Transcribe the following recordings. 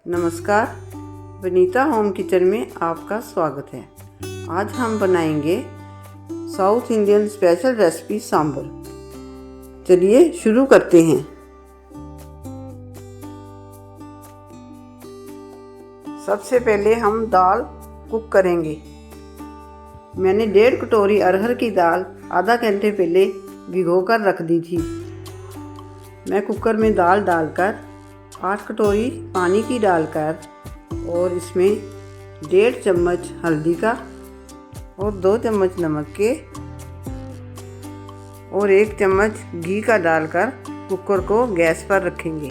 नमस्कार, Vanita home kitchen में आपका स्वागत है। आज हम बनाएंगे south Indian special recipe sambar. चलिए शुरू करते हैं। सबसे पहले हम दाल कुक करेंगे। मैंने 1.5 कटोरी अरहर की दाल आधा घंटे पहले भिगोकर रख दी थी। मैं कुकर में दाल डालकर 8 कटोरी पानी की डालकर और इसमें 1.5 चम्मच हल्दी का और 2 चम्मच नमक के और 1 चम्मच घी का डालकर कुकर को गैस पर रखेंगे।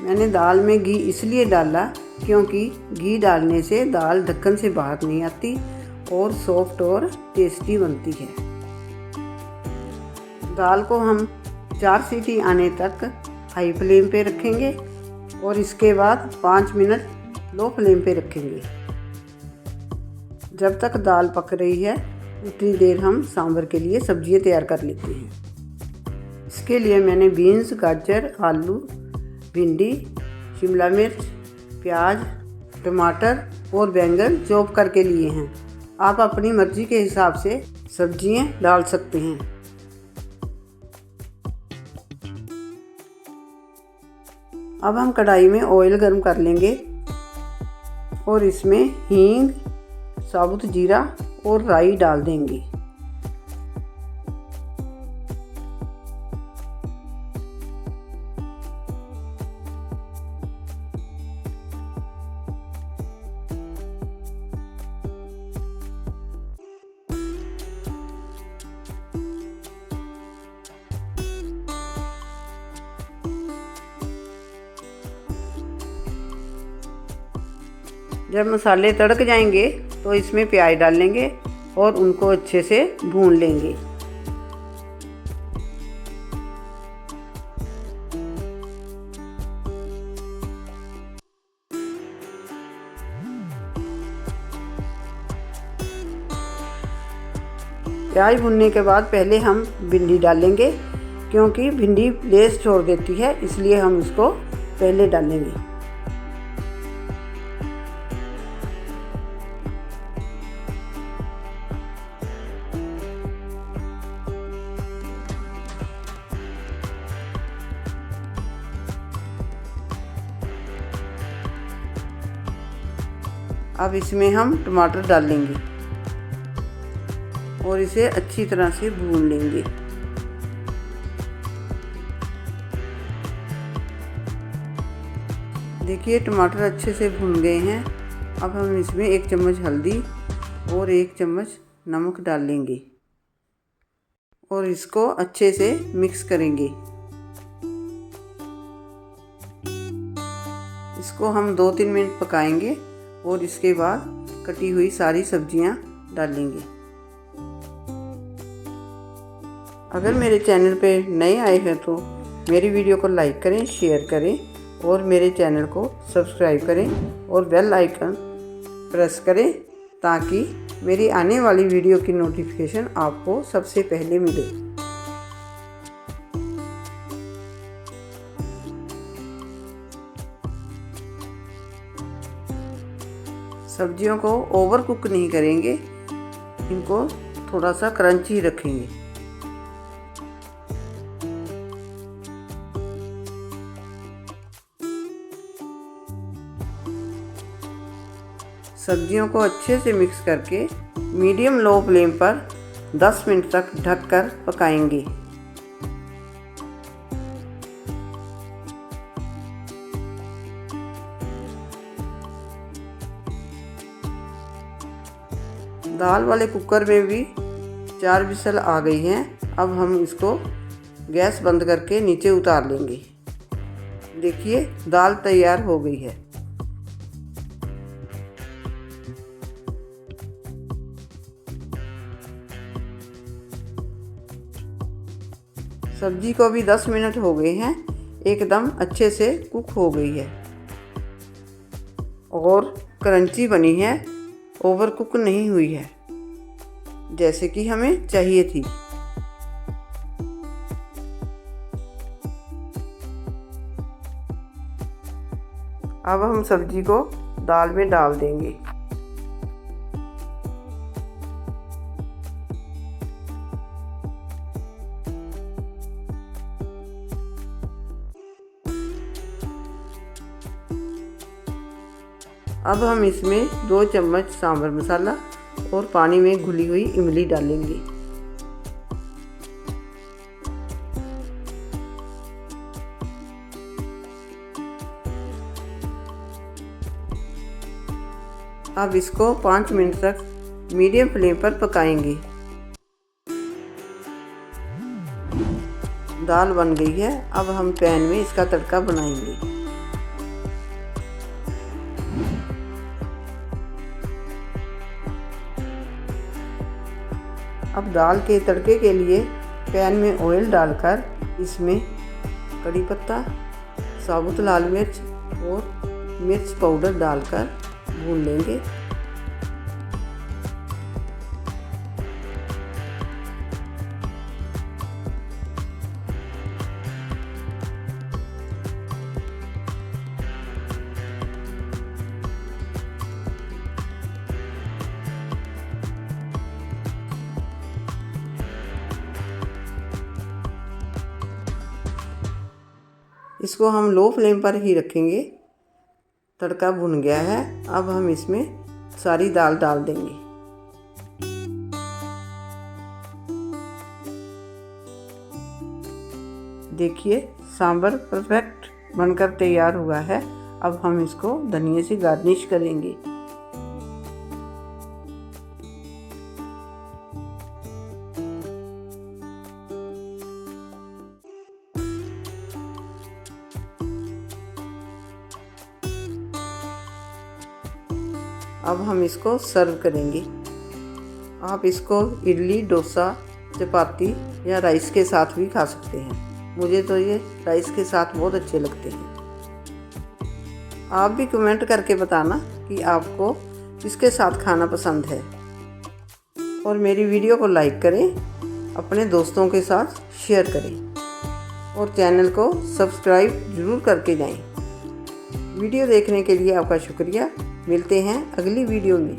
मैंने दाल में घी इसलिए डाला क्योंकि घी डालने से दाल ढक्कन से बाहर नहीं आती और सॉफ्ट और टेस्टी बनती है। दाल को हम 4 सीटी आने तक हाई फ्लेम पे रखेंगे और इसके बाद 5 मिनट लो फ्लेम पे रखेंगे। जब तक दाल पक रही है उतनी देर हम सांभर के लिए सब्जियां तैयार कर लेते हैं। इसके लिए मैंने बीन्स, गाजर, आलू, भिंडी, शिमला मिर्च, प्याज, टमाटर और बैंगन चॉप करके लिए हैं। आप अपनी मर्जी के हिसाब से सब्जियां डाल सकते हैं। अब हम कढ़ाई में ऑयल गर्म कर लेंगे और इसमें हींग, साबुत जीरा और राई डाल देंगे। जब मसाले तड़क जाएंगे तो इसमें प्याज डाल लेंगे और उनको अच्छे से भून लेंगे। प्याज भूनने के बाद पहले हम भिंडी डालेंगे क्योंकि भिंडी लेस छोड़ देती है, इसलिए हम इसको पहले डालेंगे। अब इसमें हम टमाटर डाल लेंगे और इसे अच्छी तरह से भून लेंगे। देखिए टमाटर अच्छे से भून गए हैं। अब हम इसमें 1 चम्मच हल्दी और 1 चम्मच नमक डाल लेंगे और इसको अच्छे से मिक्स करेंगे। इसको हम 2-3 मिनट पकाएंगे और इसके बाद कटी हुई सारी सब्जियां डालेंगे। अगर मेरे चैनल पे नए आए हैं तो मेरी वीडियो को लाइक करें, शेयर करें और मेरे चैनल को सब्सक्राइब करें और बेल आइकन प्रेस करें ताकि मेरी आने वाली वीडियो की नोटिफिकेशन आपको सबसे पहले मिले। सब्जियों को ओवर कुक नहीं करेंगे, इनको थोड़ा सा क्रंची रखेंगे। सब्जियों को अच्छे से मिक्स करके मीडियम लो फ्लेम पर 10 मिनट तक ढककर पकाएंगे। दाल वाले कुकर में भी 4 विसल आ गई हैं। अब हम इसको गैस बंद करके नीचे उतार लेंगे। देखिए दाल तैयार हो गई है। सब्जी को भी 10 मिनट हो गए हैं, एकदम अच्छे से कुक हो गई है। और क्रंची बनी है, ओवर कुक नहीं हुई है, जैसे कि हमें चाहिए थी। अब हम सब्जी को दाल में डाल देंगे। अब हम इसमें 2 चम्मच सांभर मसाला और पानी में घुली हुई इमली डालेंगे। अब इसको 5 मिनट तक मीडियम फ्लेम पर पकाएंगे। दाल बन गई है। अब हम पैन में इसका तड़का बनाएंगे। अब दाल के तड़के के लिए पैन में ऑयल डालकर इसमें कड़ी पत्ता, साबुत लाल मिर्च और मिर्च पाउडर डालकर भून लेंगे। इसको हम लो फ्लेम पर ही रखेंगे। तड़का भुन गया है। अब हम इसमें सारी दाल डाल देंगे। देखिए सांभर परफेक्ट बनकर तैयार हुआ है। अब हम इसको धनिया से गार्निश करेंगे। अब हम इसको सर्व करेंगे। आप इसको इडली, डोसा, चपाती या राइस के साथ भी खा सकते हैं। मुझे तो ये राइस के साथ बहुत अच्छे लगते हैं। आप भी कमेंट करके बताना कि आपको किसके साथ खाना पसंद है। और मेरी वीडियो को लाइक करें, अपने दोस्तों के साथ शेयर करें और चैनल को सब्सक्राइब ज़रूर करके जाएं। वीडियो देखने के लिए आपका शुक्रिया। मिलते हैं अगली वीडियो में।